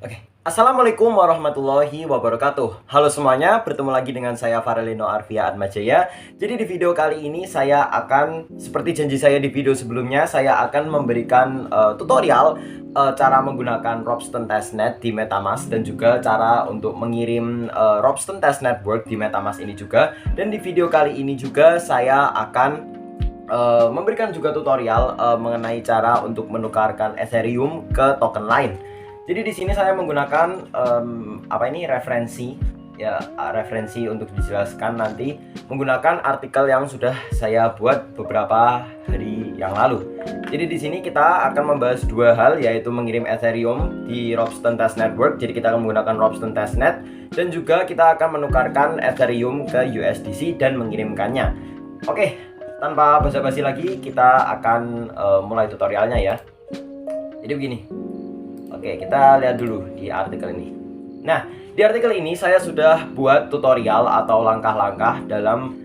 Oke, Assalamualaikum warahmatullahi wabarakatuh. Halo semuanya, bertemu lagi dengan saya Farelino Arvia Atmajaya. Jadi di video kali ini saya akan, seperti janji saya di video sebelumnya, saya akan memberikan tutorial cara menggunakan Ropsten Testnet di MetaMask dan juga cara untuk mengirim Ropsten Test Network di MetaMask ini juga. Dan di video kali ini juga saya akan memberikan juga tutorial mengenai cara untuk menukarkan Ethereum ke token lain. Jadi di sini saya menggunakan referensi untuk dijelaskan nanti menggunakan artikel yang sudah saya buat beberapa hari yang lalu. Jadi di sini kita akan membahas dua hal, yaitu mengirim Ethereum di Ropsten Test Network. Jadi kita akan menggunakan Ropsten Testnet dan juga kita akan menukarkan Ethereum ke USDC dan mengirimkannya. Oke, tanpa basa-basi lagi kita akan mulai tutorialnya ya. Jadi begini. Oke, kita lihat dulu di artikel ini. Nah, di artikel ini saya sudah buat tutorial atau langkah-langkah dalam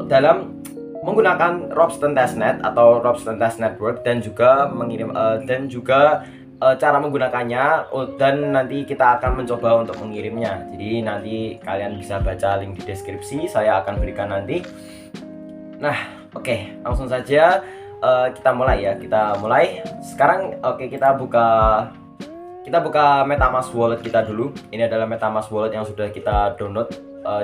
dalam menggunakan Ropsten Testnet atau Ropsten Test Network dan juga mengirim cara menggunakannya, dan nanti kita akan mencoba untuk mengirimnya. Jadi nanti kalian bisa baca link di deskripsi, saya akan berikan nanti. Nah, oke, langsung saja. Kita mulai ya. Sekarang kita buka MetaMask wallet kita dulu. Ini adalah MetaMask wallet yang sudah kita download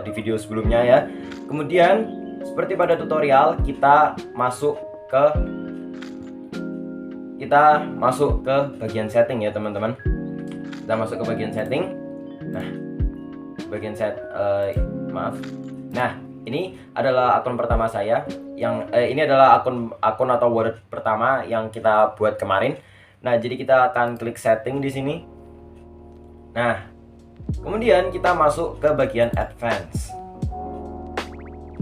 di video sebelumnya ya. Kemudian seperti pada tutorial, kita masuk ke bagian setting ya teman-teman. Kita masuk ke bagian setting. Nah, Nah, ini adalah akun pertama saya. Ini adalah akun atau wallet pertama yang kita buat kemarin. Nah, jadi kita akan klik setting di sini. Nah, kemudian kita masuk ke bagian advance.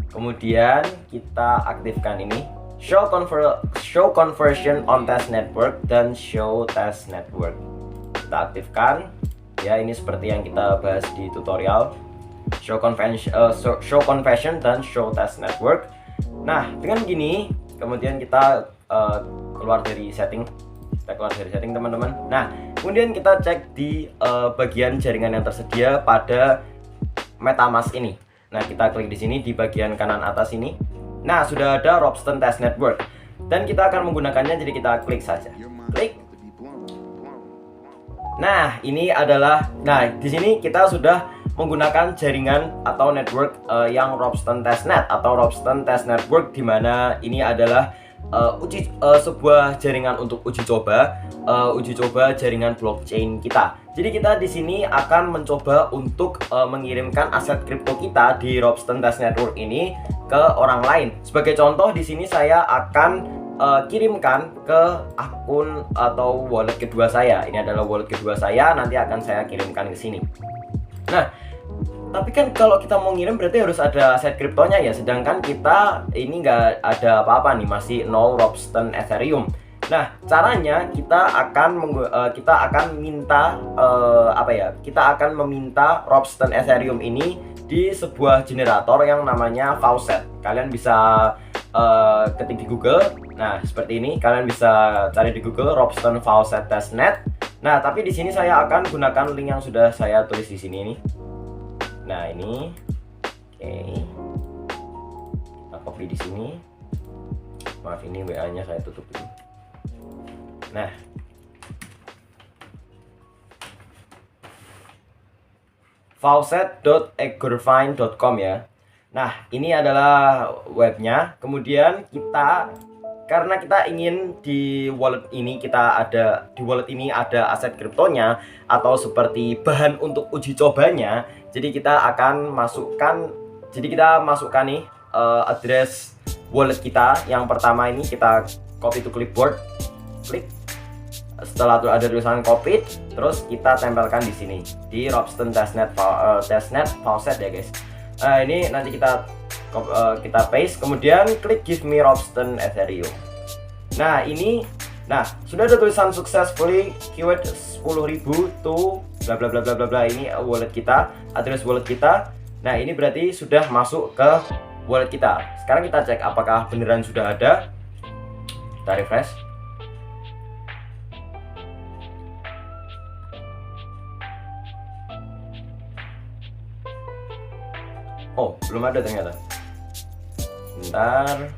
Kemudian kita aktifkan ini show conversion on test network dan show test network. Kita aktifkan ya, ini seperti yang kita bahas di tutorial. Show conversion dan show test network. Nah, dengan gini kemudian kita keluar dari setting. Teman-teman. Nah, kemudian kita cek di bagian jaringan yang tersedia pada MetaMask ini. Nah, kita klik di sini di bagian kanan atas ini. Nah, sudah ada Ropsten Test Network dan kita akan menggunakannya, jadi kita klik saja. Klik. Nah, di sini kita sudah menggunakan jaringan atau network yang Ropsten Testnet atau Ropsten Test Network, di mana ini adalah sebuah jaringan untuk uji coba jaringan blockchain kita. Jadi kita di sini akan mencoba untuk mengirimkan aset kripto kita di Ropsten Test Network ini ke orang lain. Sebagai contoh, di sini saya akan kirimkan ke akun atau wallet kedua saya. Ini adalah wallet kedua saya, nanti akan saya kirimkan ke sini. Nah, tapi kan kalau kita mau ngirim berarti harus ada aset kriptonya ya, sedangkan kita ini nggak ada apa-apa nih, masih 0 Ropsten Ethereum. Nah, caranya kita akan meminta Ropsten Ethereum ini di sebuah generator yang namanya Faucet. Kalian bisa ketik di Google. Nah, seperti ini, kalian bisa cari di Google Ropsten Faucet Testnet. Nah, tapi di sini saya akan gunakan link yang sudah saya tulis di sini nih. Nah, ini oke. Kita copy di sini. Maaf, ini WA-nya saya tutup ini. Nah, faucet.eggerfine.com ya. Nah, ini adalah webnya. Kemudian karena kita ingin di wallet ini ada aset kriptonya atau seperti bahan untuk uji cobanya, jadi kita masukkan nih address wallet kita. Yang pertama ini kita copy to clipboard, klik. Setelah itu ada tulisan copy, terus kita tempelkan di sini di Ropsten Testnet Faucet ya guys. Nah, ini nanti kita paste, kemudian klik give me Ropsten Ethereum. Nah, sudah ada tulisan successfully queued 10.000 to bla bla bla bla bla bla. Ini wallet kita, address wallet kita. Nah, ini berarti sudah masuk ke wallet kita. Sekarang kita cek apakah beneran sudah ada. Kita refresh. Oh, belum ada ternyata. Bentar,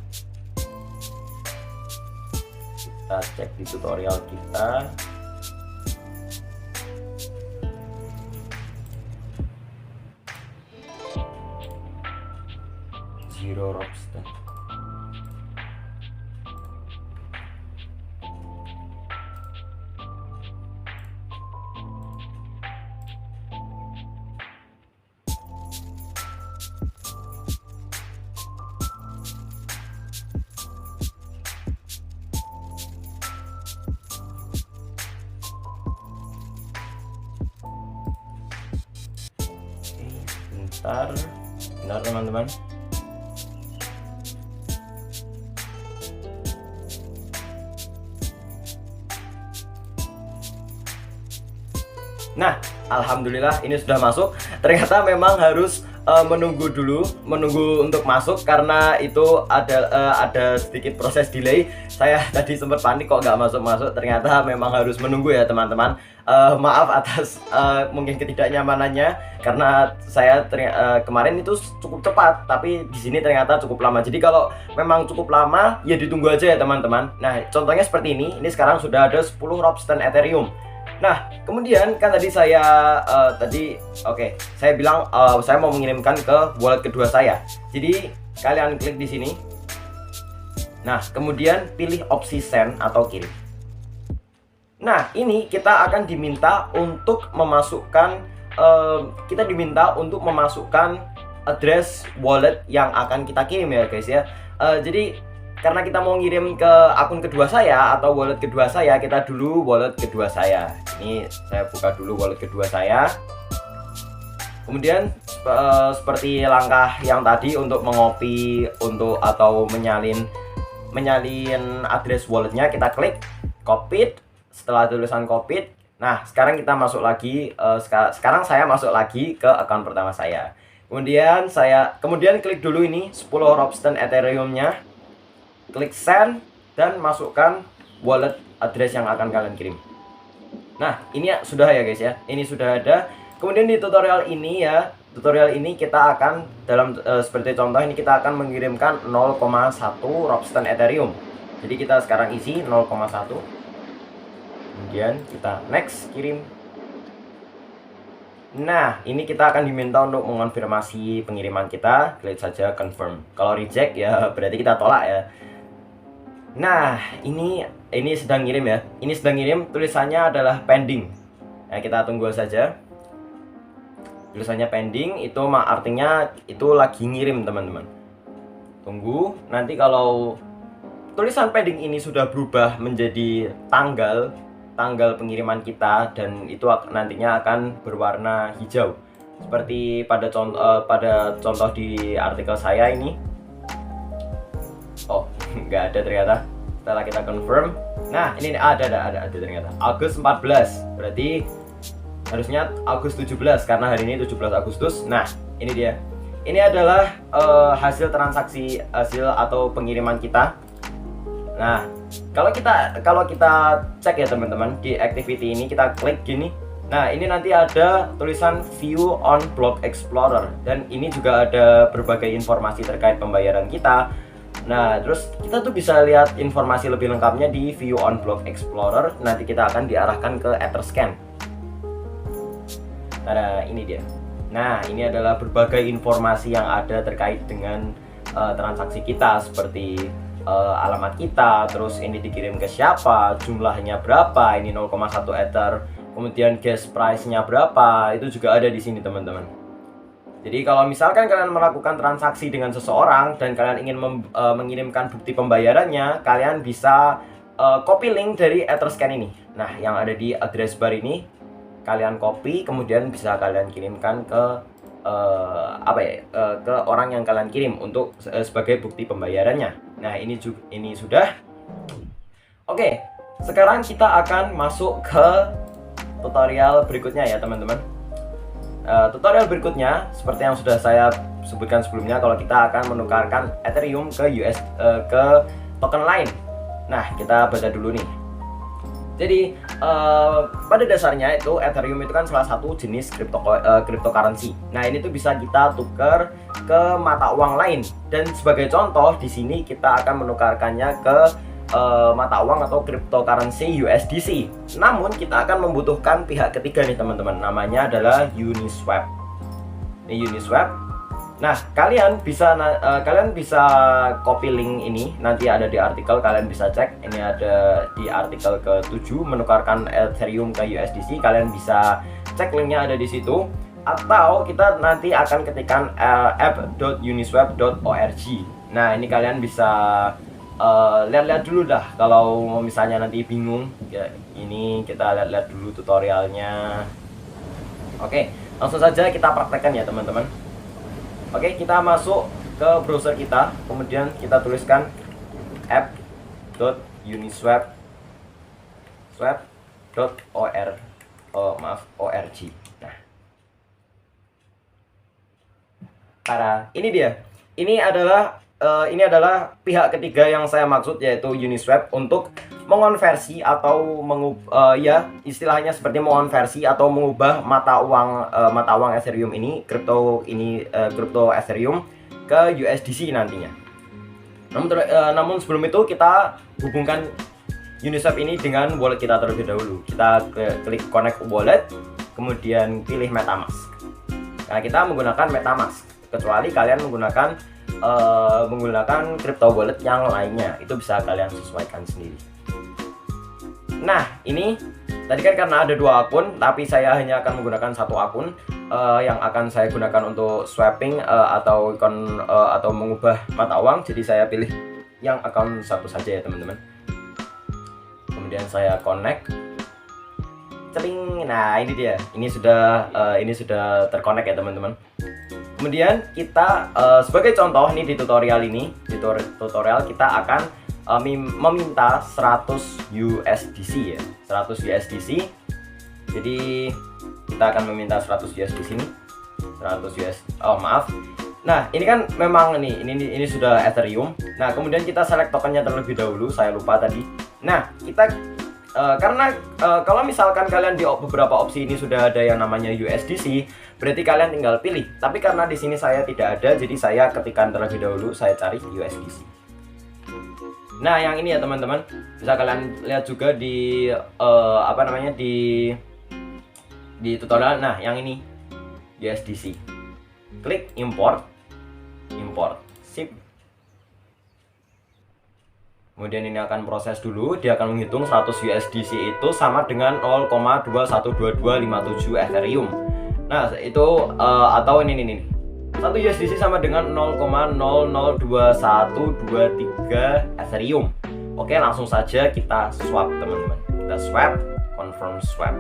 kita cek di tutorial kita. Zero Robston. Bentar teman-teman. Nah, alhamdulillah ini sudah masuk. Ternyata memang harus menunggu untuk masuk karena itu ada sedikit proses delay. Saya tadi sempat panik kok nggak masuk. Ternyata memang harus menunggu ya teman-teman. Maaf atas mungkin ketidaknyamanannya karena saya kemarin itu cukup cepat, tapi di sini ternyata cukup lama. Jadi kalau memang cukup lama ya ditunggu aja ya teman-teman. Nah, contohnya seperti ini. Ini sekarang sudah ada 10 Robston Ethereum. Nah, kemudian kan tadi saya saya bilang saya mau mengirimkan ke wallet kedua saya. Jadi kalian klik di sini. Nah, kemudian pilih opsi send atau kirim. Nah, ini kita akan diminta untuk memasukkan address wallet yang akan kita kirim ya guys ya. Jadi karena kita mau ngirim ke akun kedua saya atau wallet kedua saya, kita dulu wallet kedua saya. Ini saya buka dulu wallet kedua saya. Kemudian seperti langkah yang tadi untuk mengopi atau menyalin address walletnya, kita klik copied. Setelah tulisan copied, nah sekarang kita masuk lagi. Sekarang saya masuk lagi ke akun pertama saya. Kemudian klik dulu ini 10 Robston Ethereum-nya. Klik send dan masukkan wallet address yang akan kalian kirim. Nah, ini sudah ya guys ya. Ini sudah ada. Kemudian di tutorial ini kita akan seperti contoh ini kita akan mengirimkan 0,1 Robston Ethereum. Jadi kita sekarang isi 0,1. Kemudian kita next kirim. Nah, ini kita akan diminta untuk mengonfirmasi pengiriman kita. Klik saja confirm. Kalau reject ya berarti kita tolak ya. Nah, ini sedang ngirim ya. Ini sedang ngirim, tulisannya adalah pending. Nah, kita tunggu saja. Tulisannya pending itu artinya itu lagi ngirim, teman-teman. Tunggu, nanti kalau tulisan pending ini sudah berubah menjadi tanggal pengiriman kita dan itu nantinya akan berwarna hijau. Seperti pada contoh di artikel saya ini. Oh, nggak ada ternyata. Setelah kita confirm, nah ini ada ternyata Agustus 14, berarti harusnya Agustus 17 karena hari ini 17 Agustus. Nah, ini dia. Ini adalah hasil transaksi atau pengiriman kita. Nah, kalau kita cek ya teman-teman, di activity ini kita klik gini. Nah, ini nanti ada tulisan view on Block Explorer dan ini juga ada berbagai informasi terkait pembayaran kita. Nah, terus kita tuh bisa lihat informasi lebih lengkapnya di view on Block Explorer. Nanti kita akan diarahkan ke Etherscan. Nah, ini dia. Nah, ini adalah berbagai informasi yang ada terkait dengan transaksi kita, seperti alamat kita, terus ini dikirim ke siapa, jumlahnya berapa, ini 0,1 Ether, kemudian gas price-nya berapa, itu juga ada di sini teman-teman. Jadi kalau misalkan kalian melakukan transaksi dengan seseorang dan kalian ingin mengirimkan bukti pembayarannya, kalian bisa copy link dari Etherscan ini. Nah, yang ada di address bar ini kalian copy, kemudian bisa kalian kirimkan ke ke orang yang kalian kirim untuk sebagai bukti pembayarannya. Nah, ini sudah. Oke, sekarang kita akan masuk ke tutorial berikutnya ya teman-teman. Tutorial berikutnya seperti yang sudah saya sebutkan sebelumnya, kalau kita akan menukarkan Ethereum ke token lain. Nah, kita baca dulu nih. Jadi pada dasarnya itu Ethereum itu kan salah satu jenis cryptocurrency. Nah, ini tuh bisa kita tukar ke mata uang lain. Dan sebagai contoh di sini kita akan menukarkannya ke mata uang atau cryptocurrency USDC. Namun kita akan membutuhkan pihak ketiga nih teman-teman. Namanya adalah Uniswap. Ini Uniswap. Nah, kalian bisa copy link ini, nanti ada di artikel, kalian bisa cek. Ini ada di artikel ke-7 menukarkan Ethereum ke USDC. Kalian bisa cek linknya ada di situ. Atau kita nanti akan ketikkan app.uniswap.org. Nah, ini kalian bisa lihat-lihat dulu dah kalau misalnya nanti bingung. Ya, ini kita lihat-lihat dulu tutorialnya. Oke, langsung saja kita praktekkan ya teman-teman. Oke, kita masuk ke browser kita, kemudian kita tuliskan app.uniswap.org. Nah, ini dia. Ini adalah pihak ketiga yang saya maksud, yaitu Uniswap, untuk mengonversi atau istilahnya seperti mengonversi atau mengubah mata uang Ethereum ini, kripto Ethereum ke USDC nantinya. Namun sebelum itu kita hubungkan Uniswap ini dengan wallet kita terlebih dahulu. Kita klik connect wallet, kemudian pilih MetaMask. Nah, kita menggunakan MetaMask, kecuali kalian menggunakan crypto wallet yang lainnya, itu bisa kalian sesuaikan sendiri. Nah, ini tadi kan karena ada 2 akun, tapi saya hanya akan menggunakan 1 akun yang akan saya gunakan untuk swapping atau mengubah mata uang. Jadi saya pilih yang akun 1 saja ya teman-teman. Kemudian saya connect. Celing. Nah, ini dia. Ini sudah terkonek ya teman-teman. Kemudian kita sebagai contoh nih di tutorial kita akan meminta 100 USDC ya, 100 USDC. Jadi kita akan meminta 100 USDC nih, 100 US. Oh maaf. Nah, ini kan memang ini sudah Ethereum. Nah, kemudian kita select tokennya terlebih dahulu. Saya lupa tadi. Nah, kita karena kalau misalkan kalian di beberapa opsi ini sudah ada yang namanya USDC, berarti kalian tinggal pilih. Tapi karena di sini saya tidak ada, jadi saya ketikkan terlebih dahulu, saya cari USDC. Nah, yang ini ya teman-teman, bisa kalian lihat juga di di tutorial. Nah, yang ini USDC. Klik import, sip. Kemudian ini akan proses dulu, dia akan menghitung 100 USDC itu sama dengan 0,212257 Ethereum. Nah, itu atau ini 1 USDC sama dengan 0,002123 Ethereum. Oke, langsung saja kita swap teman-teman. Kita swap, confirm swap.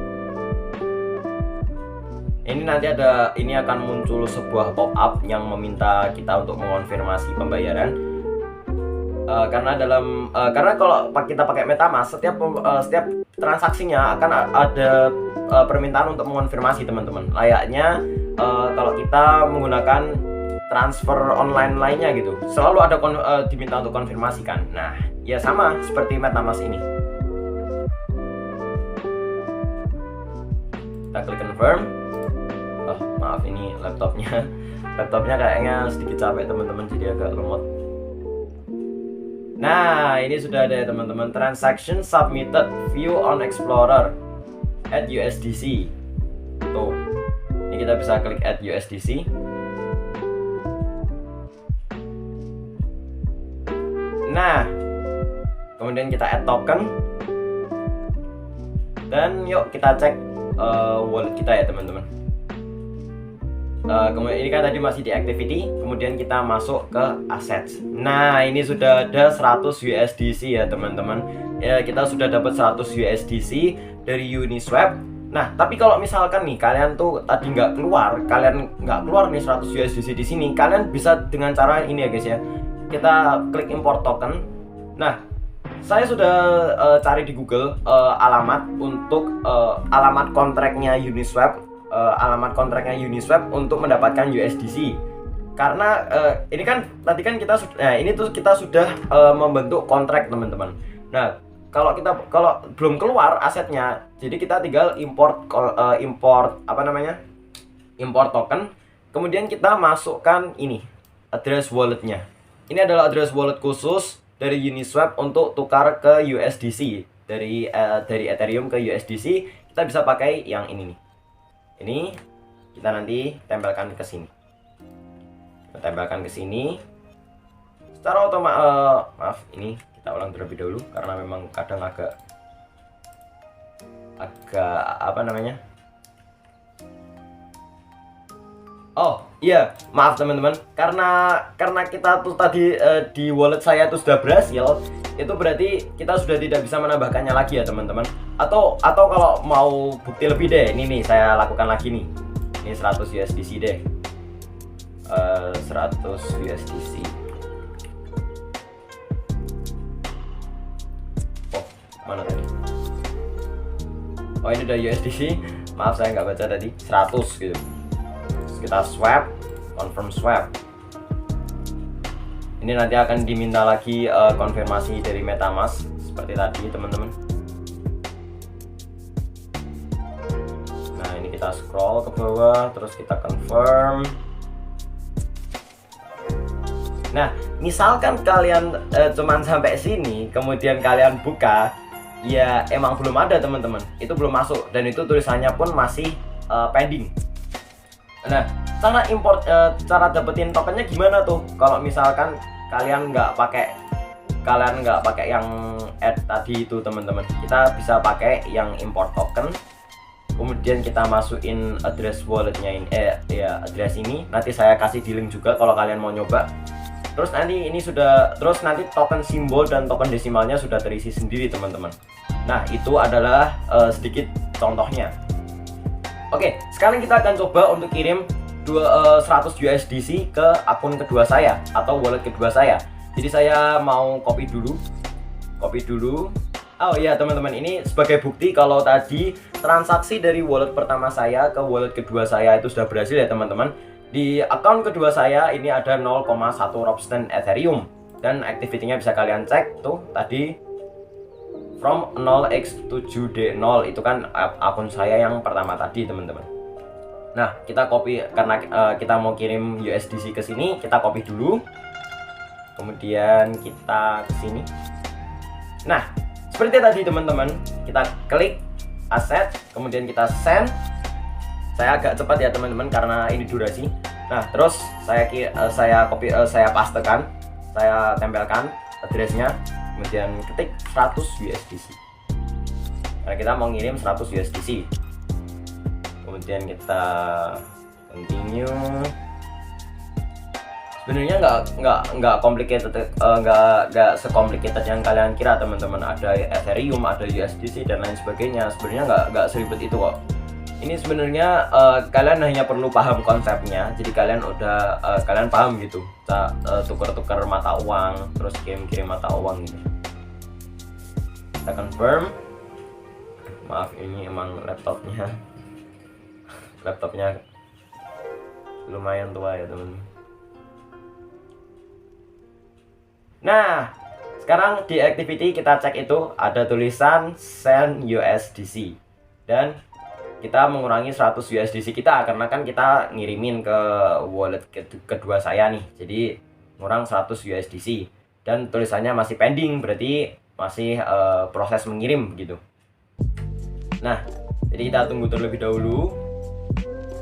Ini nanti ini akan muncul sebuah pop-up yang meminta kita untuk mengonfirmasi pembayaran. Karena kalau kita pakai MetaMask, setiap transaksinya akan ada permintaan untuk mengonfirmasi teman-teman. Layaknya kalau kita menggunakan transfer online lainnya gitu, selalu ada diminta untuk konfirmasi kan. Nah, ya sama seperti MetaMask ini. Kita klik confirm. Oh maaf, ini laptopnya kayaknya sedikit capek teman-teman, jadi agak lemot. Nah, ini sudah ada ya teman-teman, transaction submitted, view on Explorer, add USDC. Tuh, ini kita bisa klik add USDC. Nah, kemudian kita add token. Dan yuk kita cek wallet kita ya teman-teman. Kemudian ini kan tadi masih di activity, kemudian kita masuk ke assets. Nah, ini sudah ada 100 USDC ya teman-teman. Ya, kita sudah dapat 100 USDC dari Uniswap. Nah, tapi kalau misalkan nih kalian tuh tadi nggak keluar nih 100 USDC di sini, kalian bisa dengan cara ini ya guys ya. Kita klik import token. Nah, saya sudah cari di Google alamat kontraknya Uniswap, untuk mendapatkan USDC. Karena ini kan tadi kan kita sudah membentuk kontrak teman-teman. Nah, kalau belum keluar asetnya, jadi kita tinggal import import token, kemudian kita masukkan ini address walletnya. Ini adalah address wallet khusus dari Uniswap untuk tukar ke USDC, dari Ethereum ke USDC. Kita bisa pakai yang ini nih. Ini kita nanti tempelkan ke sini. Kita tempelkan ke sini. Secara otomatis, maaf, ini kita ulang terlebih dahulu karena memang kadang agak apa namanya? Oh iya, maaf teman-teman, karena kita tuh tadi di wallet saya tuh sudah berhasil, itu berarti kita sudah tidak bisa menambahkannya lagi ya teman-teman. Atau kalau mau bukti lebih deh, ini nih saya lakukan lagi nih. Ini 100 USDC deh. 100 USDC. Oh, mana tadi? Oh, ini udah USDC. Maaf saya nggak baca tadi. 100 gitu. Kita swap, confirm swap. Ini nanti akan diminta lagi konfirmasi dari MetaMask seperti tadi teman-teman. Nah ini kita scroll ke bawah, terus kita confirm. Nah misalkan kalian cuman sampai sini, kemudian kalian buka, ya emang belum ada teman-teman, itu belum masuk dan itu tulisannya pun masih pending. Nah, cara dapetin tokennya gimana tuh? Kalau misalkan kalian nggak pakai yang add tadi itu teman-teman, kita bisa pakai yang import token. Kemudian kita masukin address walletnya ini, address ini. Nanti saya kasih di link juga kalau kalian mau nyoba. Terus nanti token simbol dan token desimalnya sudah terisi sendiri teman-teman. Nah, itu adalah sedikit contohnya. Oke, sekarang kita akan coba untuk kirim 100 USDC ke akun kedua saya atau wallet kedua saya. Jadi saya mau copy dulu. Oh iya teman-teman, ini sebagai bukti kalau tadi transaksi dari wallet pertama saya ke wallet kedua saya itu sudah berhasil ya teman-teman. Di akun kedua saya ini ada 0,1 Ropsten Ethereum dan activity-nya bisa kalian cek tuh tadi from 0x7d0 itu kan akun saya yang pertama tadi teman-teman. Nah kita copy karena kita mau kirim USDC ke sini, kita copy dulu, kemudian kita ke sini. Nah seperti tadi teman-teman, kita klik aset, kemudian kita send. Saya agak cepat ya teman-teman karena ini durasi. Nah terus saya pastekan, saya tempelkan addressnya, kemudian ketik 100 USDC. Nah kita mau ngirim 100 USDC. Kemudian kita continue. Sebenarnya nggak complicated, nggak secomplicated yang kalian kira teman-teman. Ada Ethereum, ada USDC dan lain sebagainya. Sebenarnya nggak seribet itu kok. Ini sebenarnya kalian hanya perlu paham konsepnya. Jadi kalian paham gitu, tukar-tukar mata uang, terus kirim mata uang gitu. Kita confirm. Maaf ini emang laptopnya lumayan tua ya teman. Nah sekarang di activity kita cek itu ada tulisan send USDC dan kita mengurangi 100 USDC kita karena kan kita ngirimin ke wallet kedua saya nih, jadi ngurang 100 USDC dan tulisannya masih pending, berarti masih proses mengirim gitu. Nah jadi kita tunggu terlebih dahulu.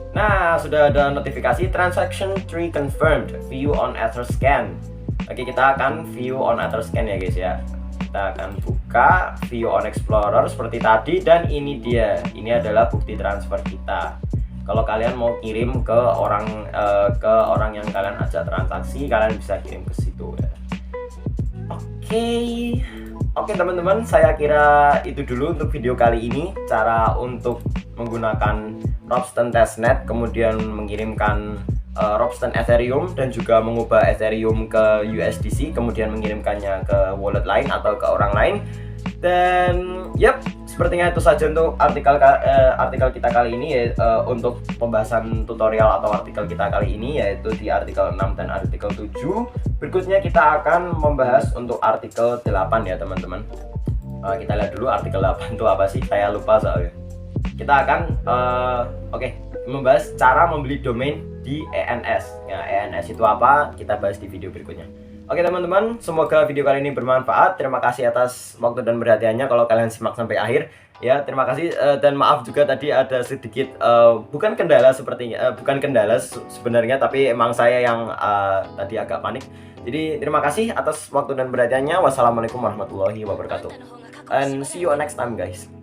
Nah sudah ada notifikasi transaction tree confirmed, view on Etherscan. Oke, kita akan view on Etherscan ya guys ya. Kita akan buka view on Explorer seperti tadi dan ini dia. Ini adalah bukti transfer kita. Kalau kalian mau kirim ke orang yang kalian ajak transaksi, kalian bisa kirim ke situ ya. Oke teman-teman, saya kira itu dulu untuk video kali ini, cara untuk menggunakan Ropsten Testnet kemudian mengirimkan Ropsten Ethereum dan juga mengubah Ethereum ke USDC kemudian mengirimkannya ke wallet lain atau ke orang lain. Dan sepertinya itu saja untuk artikel kita kali ini ya, untuk pembahasan tutorial atau artikel kita kali ini, yaitu di artikel 6 dan artikel 7. Berikutnya kita akan membahas untuk artikel 8 ya teman-teman. Kita lihat dulu artikel 8 itu apa sih, saya lupa soalnya. Kita akan membahas cara membeli domain di ENS. Ya, ENS itu apa? Kita bahas di video berikutnya. Oke teman-teman, semoga video kali ini bermanfaat. Terima kasih atas waktu dan perhatiannya kalau kalian simak sampai akhir. Ya, terima kasih dan maaf juga tadi ada sedikit bukan kendala sepertinya, bukan kendala sebenarnya, tapi emang saya yang tadi agak panik. Jadi terima kasih atas waktu dan perhatiannya. Wassalamualaikum warahmatullahi wabarakatuh. And see you next time guys.